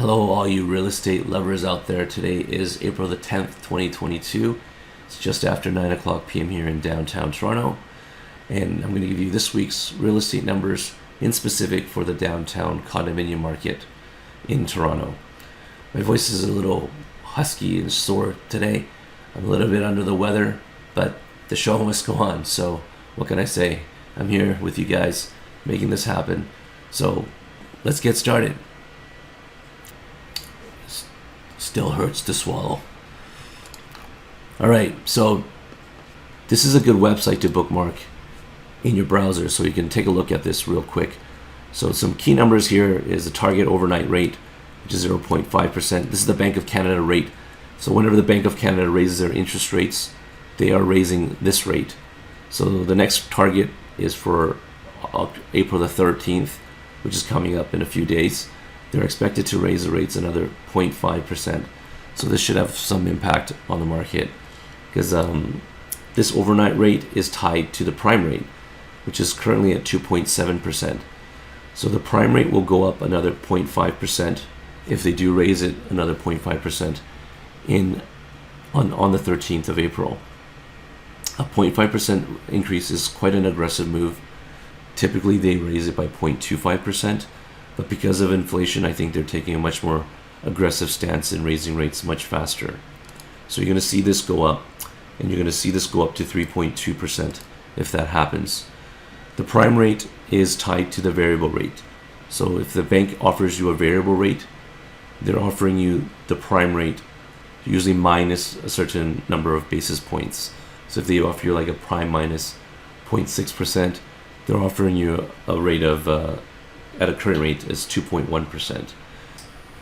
Hello, all you real estate lovers out there. Today is April the 10th, 2022. It's just after 9 o'clock p.m. here in downtown Toronto. And I'm going to give you this week's real estate numbers in specific for the downtown condominium market in Toronto. My voice is a little husky and sore today. I'm a little bit under the weather, but the show must go on. So what can I say? I'm here with you guys making this happen. So let's get started. Still hurts to swallow. All right, so this is a good website to bookmark in your browser, so you can take a look at this real quick. So some key numbers here is the target overnight rate, which is 0.5%. This is the Bank of Canada rate. So whenever the Bank of Canada raises their interest rates, they are raising this rate. So the next target is for April the 13th, which is coming up in a few days. They're expected to raise the rates another 0.5%. So this should have some impact on the market because this overnight rate is tied to the prime rate, which is currently at 2.7%. So the prime rate will go up another 0.5% if they do raise it another 0.5% on the 13th of April. A 0.5% increase is quite an aggressive move. Typically they raise it by 0.25%. But because of inflation, I think they're taking a much more aggressive stance in raising rates much faster. So you're going to see this go up, and you're going to see this go up to 3.2% if that happens. The prime rate is tied to the variable rate. So if the bank offers you a variable rate, they're offering you the prime rate, usually minus a certain number of basis points. So if they offer you like a prime minus 0.6%, they're offering you a rate of at a current rate is 2.1%.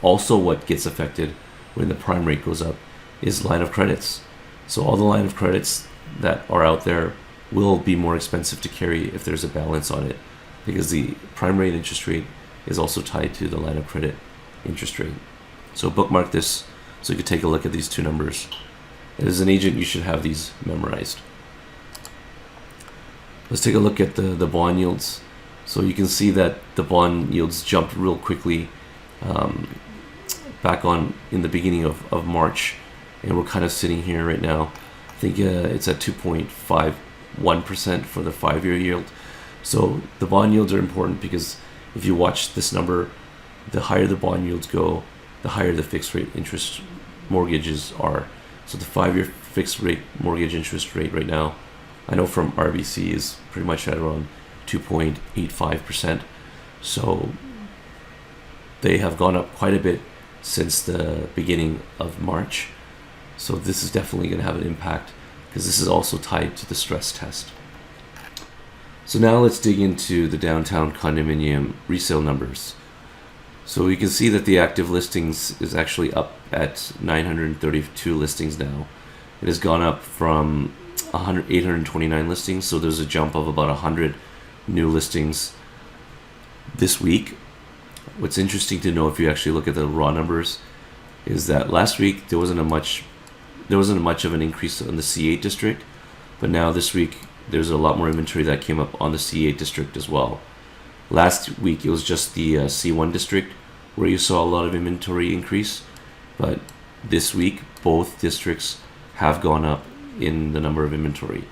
Also, what gets affected when the prime rate goes up is line of credits. So all the line of credits that are out there will be more expensive to carry if there's a balance on it, because the prime rate interest rate is also tied to the line of credit interest rate. So bookmark this so you can take a look at these two numbers. As an agent, you should have these memorized. Let's take a look at the bond yields. So you can see that the bond yields jumped real quickly back on in the beginning of March, and we're kind of sitting here right now. I think it's at 2.51% for the 5-year yield. So the bond yields are important because if you watch this number, the higher the bond yields go, the higher the fixed rate interest mortgages are. So the 5-year fixed rate mortgage interest rate right now, I know from RBC, is pretty much at around 2.85%. So they have gone up quite a bit since the beginning of March. So this is definitely going to have an impact because this is also tied to the stress test. So now let's dig into the downtown condominium resale numbers. So you can see that the active listings is actually up at 932 listings now. It has gone up from 829 listings, so there's a jump of about 100 new listings this week. What's interesting to know if you actually look at the raw numbers is that last week there wasn't much of an increase in the C8 district, but now this week there's a lot more inventory that came up on the C8 district as well. Last week it was just the C1 district where you saw a lot of inventory increase, but this week both districts have gone up in the number of inventory.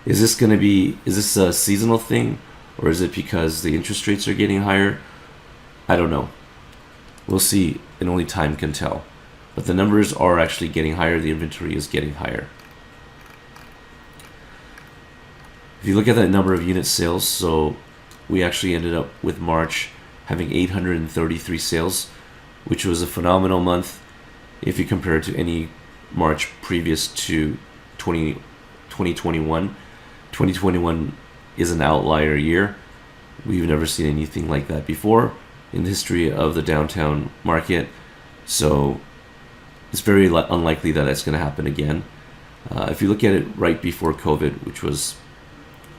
Is this a seasonal thing, or is it because the interest rates are getting higher? I don't know. We'll see, and only time can tell. But the numbers are actually getting higher, the inventory is getting higher. If you look at that number of unit sales, so we actually ended up with March having 833 sales, which was a phenomenal month if you compare it to any March previous to 2021. 2021 is an outlier year. We've never seen anything like that before in the history of the downtown market. So it's very unlikely that that's going to happen again. If you look at it right before COVID, which was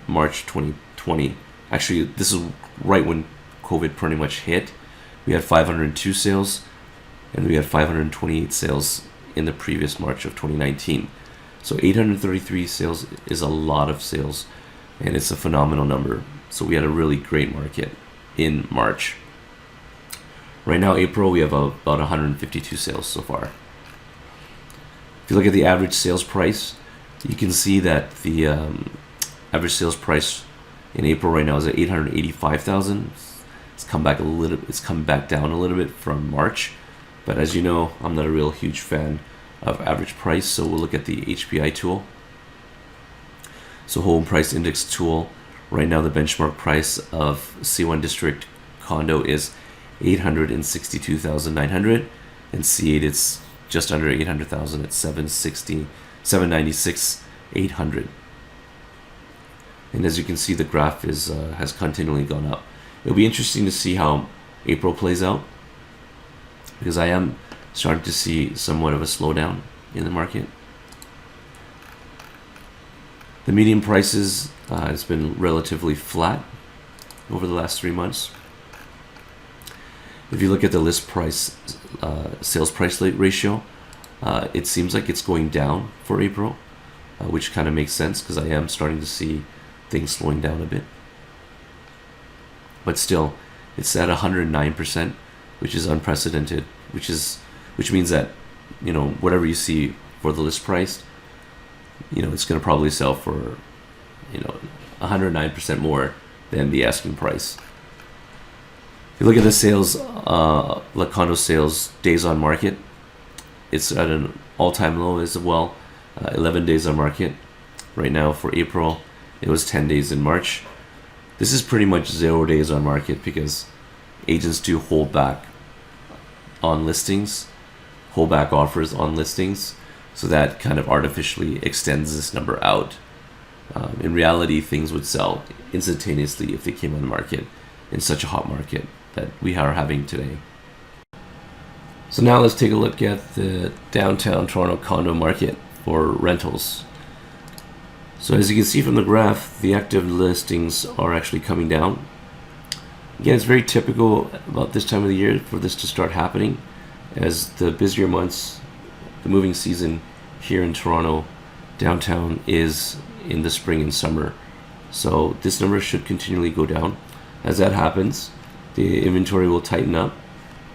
March 2020, actually this is right when COVID pretty much hit, we had 502 sales, and we had 528 sales in the previous March of 2019. So 833 sales is a lot of sales, and it's a phenomenal number. So we had a really great market in March. Right now, April, we have about 152 sales so far. If you look at the average sales price, you can see that the average sales price in April right now is at 885,000. It's come back a little. It's come back down a little bit from March, but as you know, I'm not a real huge fan of average price. So we'll look at the HPI tool. So home price index tool. Right now, the benchmark price of C1 district condo is 862,900, and C8 it's just under 800,000 at 796, 800. And as you can see, the graph has continually gone up. It'll be interesting to see how April plays out, because I am starting to see somewhat of a slowdown in the market. The median prices has been relatively flat over the last 3 months. If you look at the list price, sales price ratio, it seems like it's going down for April, which kind of makes sense because I am starting to see things slowing down a bit. But still, it's at 109%, which is unprecedented, which means that, you know, whatever you see for the list price, you know, it's going to probably sell for, you know, 109% more than the asking price. If you look at the sales, the condo sales days on market, it's at an all-time low as well, 11 days on market. Right now for April, it was 10 days in March. This is pretty much 0 days on market because agents do hold back on listings, hold back offers on listings, so that kind of artificially extends this number out. In reality, things would sell instantaneously if they came on the market in such a hot market that we are having today. So now let's take a look at the downtown Toronto condo market for rentals. So as you can see from the graph, the active listings are actually coming down. Again, it's very typical about this time of the year for this to start happening, as the busier months, the moving season here in Toronto downtown is in the spring and summer. So this number should continually go down. As that happens, the inventory will tighten up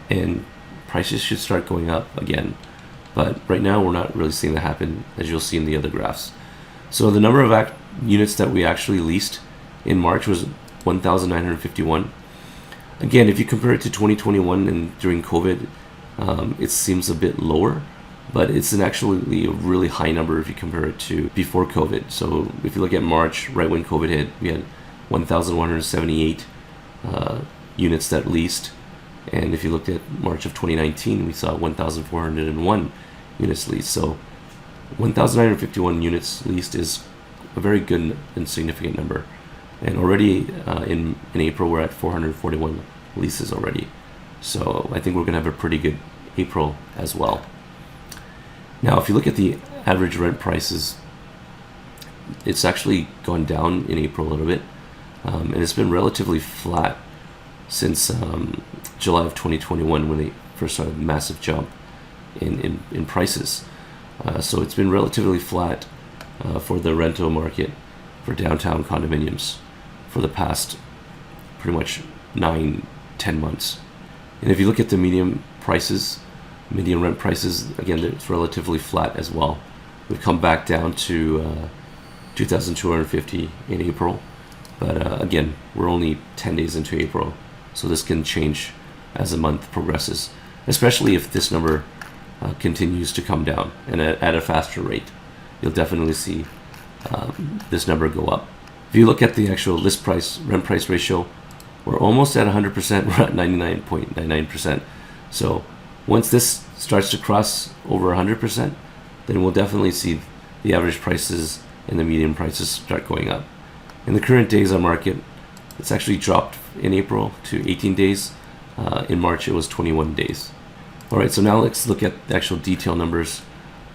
and prices should start going up again. But right now we're not really seeing that happen, as you'll see in the other graphs. So the number of units that we actually leased in March was 1,951. Again, if you compare it to 2021 and during COVID, it seems a bit lower, but it's actually a really high number if you compare it to before COVID. So if you look at March, right when COVID hit, we had 1,178 units that leased. And if you looked at March of 2019, we saw 1,401 units leased. So 1,951 units leased is a very good and significant number. And already in April, we're at 441 leases already. So I think we're going to have a pretty good April as well. Now, if you look at the average rent prices, it's actually gone down in April a little bit. And it's been relatively flat since July of 2021 when they first saw a massive jump in prices. So it's been relatively flat for the rental market for downtown condominiums for the past pretty much 9-10 months. And if you look at the median rent prices, again, it's relatively flat as well. We've come back down to 2,250 in April, but again, we're only 10 days into April, so this can change as the month progresses, especially if this number continues to come down and at a faster rate. You'll definitely see this number go up. If you look at the actual list price rent price ratio, we're almost at 100%. We're at 99.99%. So once this starts to cross over 100%, then we'll definitely see the average prices and the median prices start going up. In the current days on market, it's actually dropped in April to 18 days. In March, it was 21 days. All right, so now let's look at the actual detail numbers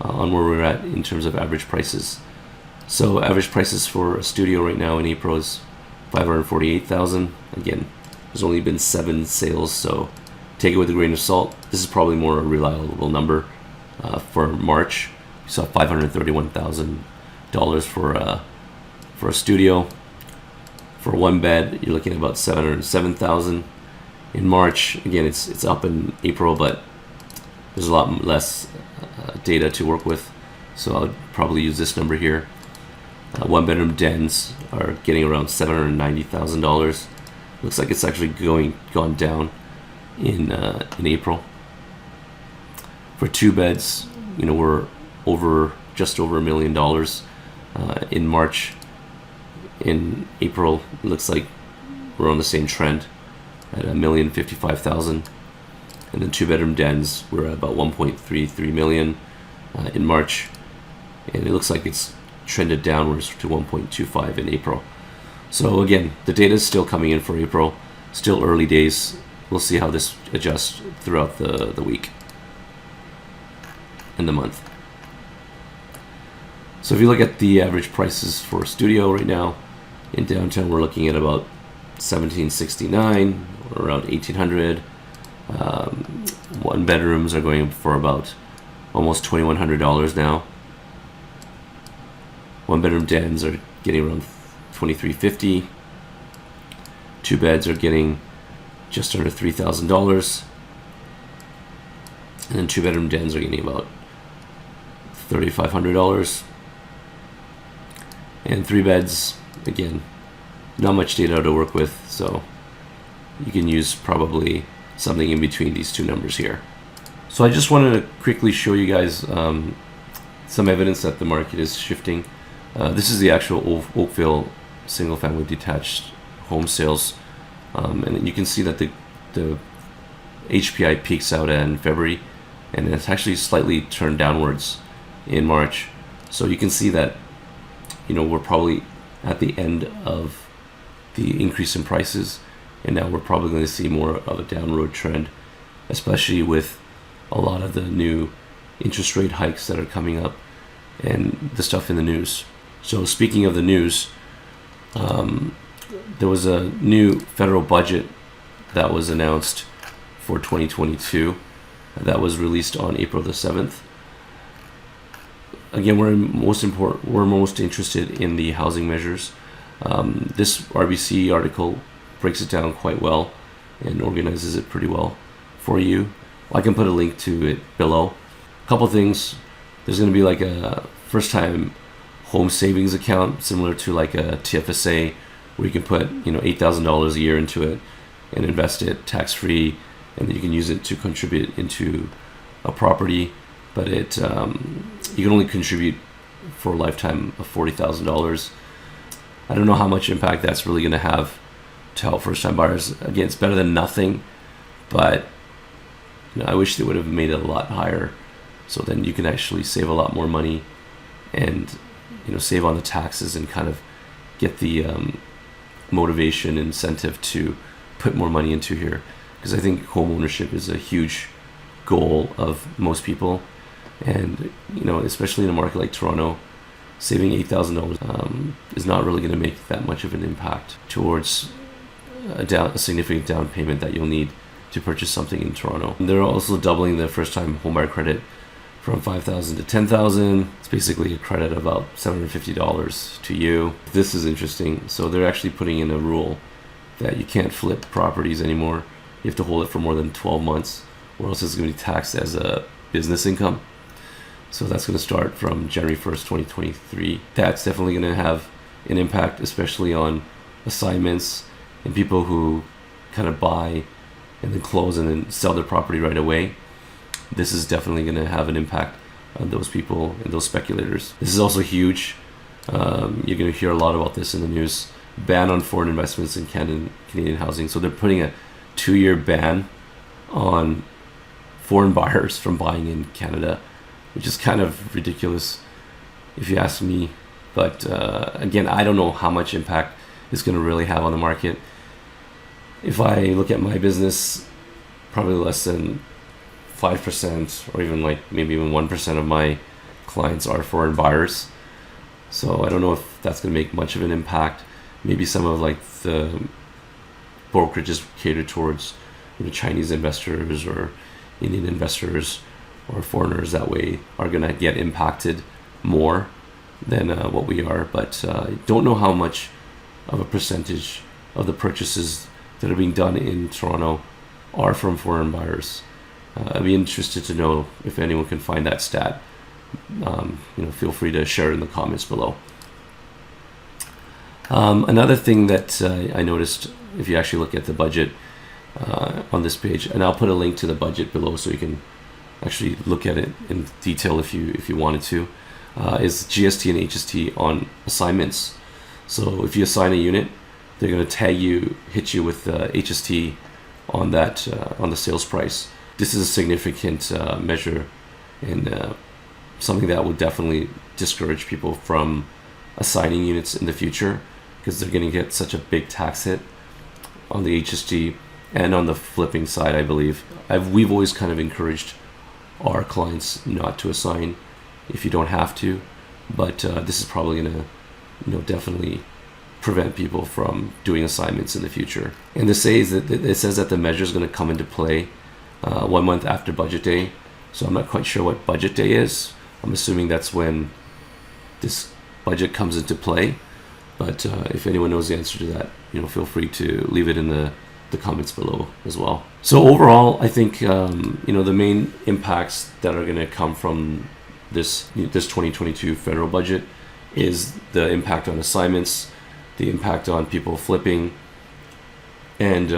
on where we're at in terms of average prices. So average prices for a studio right now in April is $548,000. Again, there's only been 7 sales, so take it with a grain of salt. This is probably more a reliable number. For March, we saw $531,000 for a studio. For one bed, you're looking at about $707,000. In March, again, it's up in April, but there's a lot less data to work with, so I would probably use this number here. One bedroom dens are getting around $790,000. Looks like it's actually gone down in April. For two beds, we're just over $1 million in March. In April, it looks like we're on the same trend at $1,055,000. And then two bedroom dens, we're at about 1.33 million in March, and it looks like it's trended downwards to 1.25 in April. So again, the data is still coming in for April, still early days. We'll see how this adjusts throughout the week and the month. So if you look at the average prices for a studio right now in downtown, we're looking at about $1,769 or around $1,800. One bedrooms are going for about almost $2,100 now. One bedroom dens are getting around $2,350. Two beds are getting just under $3,000, and then two bedroom dens are getting about $3,500. And three beds, again, not much data to work with, so you can use probably something in between these two numbers here. So I just wanted to quickly show you guys some evidence that the market is shifting. This is the actual Oakville single family detached home sales, and you can see that the HPI peaks out in February, and it's actually slightly turned downwards in March. So you can see that we're probably at the end of the increase in prices, and now we're probably going to see more of a downward trend, especially with a lot of the new interest rate hikes that are coming up and the stuff in the news. So speaking of the news, there was a new federal budget that was announced for 2022 that was released on April the 7th. Again, we're most interested in the housing measures. This RBC article breaks it down quite well and organizes it pretty well for you. I can put a link to it below. A couple things. There's going to be like a first-time home savings account similar to like a TFSA, where you can put $8,000 a year into it and invest it tax-free, and then you can use it to contribute into a property. But you can only contribute for a lifetime of $40,000. I don't know how much impact that's really going to have to help first-time buyers. Again, it's better than nothing, but I wish they would have made it a lot higher, so then you can actually save a lot more money and save on the taxes and kind of get the motivation, incentive to put more money into here, because I think home ownership is a huge goal of most people, and especially in a market like Toronto, saving $8,000 is not really going to make that much of an impact towards a significant down payment that you'll need to purchase something in Toronto. And they're also doubling the first-time homebuyer credit from $5,000 to $10,000. It's basically a credit of about $750 to you. This is interesting. So they're actually putting in a rule that you can't flip properties anymore. You have to hold it for more than 12 months, or else it's going to be taxed as a business income. So that's going to start from January 1st, 2023. That's definitely going to have an impact, especially on assignments and people who kind of buy and then close and then sell their property right away. This is definitely going to have an impact on those people and those speculators. This is also huge. You're going to hear a lot about this in the news. Ban on foreign investments in Canadian housing. So they're putting a 2-year ban on foreign buyers from buying in Canada, which is kind of ridiculous if you ask me. But again, I don't know how much impact it's going to really have on the market. If I look at my business, probably less than 5% or even maybe even 1% of my clients are foreign buyers. So I don't know if that's going to make much of an impact. Maybe some of the brokerages cater towards Chinese investors or Indian investors or foreigners that way are going to get impacted more than what we are. But I don't know how much of a percentage of the purchases that are being done in Toronto are from foreign buyers. I'd be interested to know if anyone can find that stat. Feel free to share it in the comments below. Another thing that I noticed, if you actually look at the budget on this page, and I'll put a link to the budget below so you can actually look at it in detail if you wanted to, is GST and HST on assignments. So if you assign a unit, they're going to tag you, hit you with HST on that on the sales price. This is a significant measure, and something that would definitely discourage people from assigning units in the future, because they're going to get such a big tax hit on the HST and on the flipping side. I believe we've always kind of encouraged our clients not to assign if you don't have to, but this is probably going to definitely prevent people from doing assignments in the future. And it says that the measure is going to come into play 1 month after budget day. So I'm not quite sure what budget day is. I'm assuming that's when this budget comes into play. But if anyone knows the answer to that, feel free to leave it in the comments below as well. So overall, I think the main impacts that are going to come from this 2022 federal budget is the impact on assignments, the impact on people flipping, and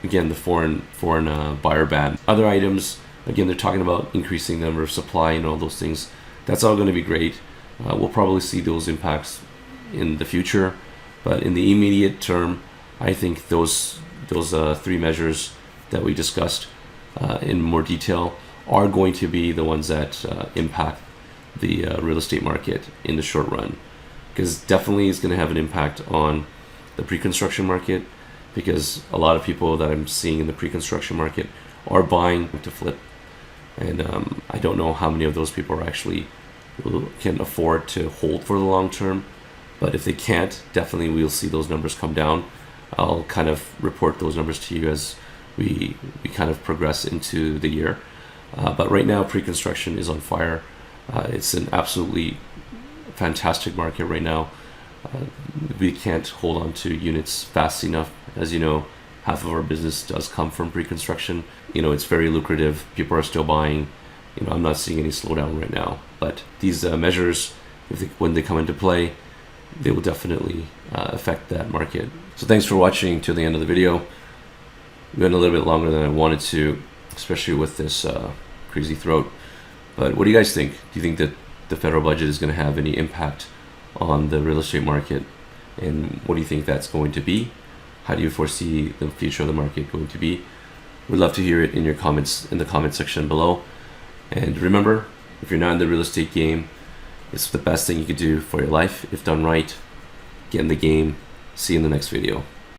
again, the foreign buyer ban. Other items, again, they're talking about increasing the number of supply and all those things. That's all going to be great. We'll probably see those impacts in the future, but in the immediate term, I think those three measures that we discussed in more detail are going to be the ones that impact the real estate market in the short run, because definitely it's going to have an impact on the pre-construction market, because a lot of people that I'm seeing in the pre-construction market are buying to flip, and I don't know how many of those people are actually can afford to hold for the long term. But if they can't, definitely we'll see those numbers come down. I'll kind of report those numbers to you as we kind of progress into the year. But right now, pre-construction is on fire. It's an absolutely fantastic market right now. We can't hold on to units fast enough. As you know, half of our business does come from pre-construction. It's very lucrative. People are still buying. I'm not seeing any slowdown right now. But these measures, when they come into play, they will definitely affect that market. So thanks for watching to the end of the video. We went a little bit longer than I wanted to, especially with this crazy throat. But what do you guys think? Do you think that the federal budget is going to have any impact on the real estate market? And what do you think that's going to be? How do you foresee the future of the market going to be? We'd love to hear it in your comments in the comment section below. And remember, if you're not in the real estate game, it's the best thing you could do for your life. If done right, get in the game. See you in the next video.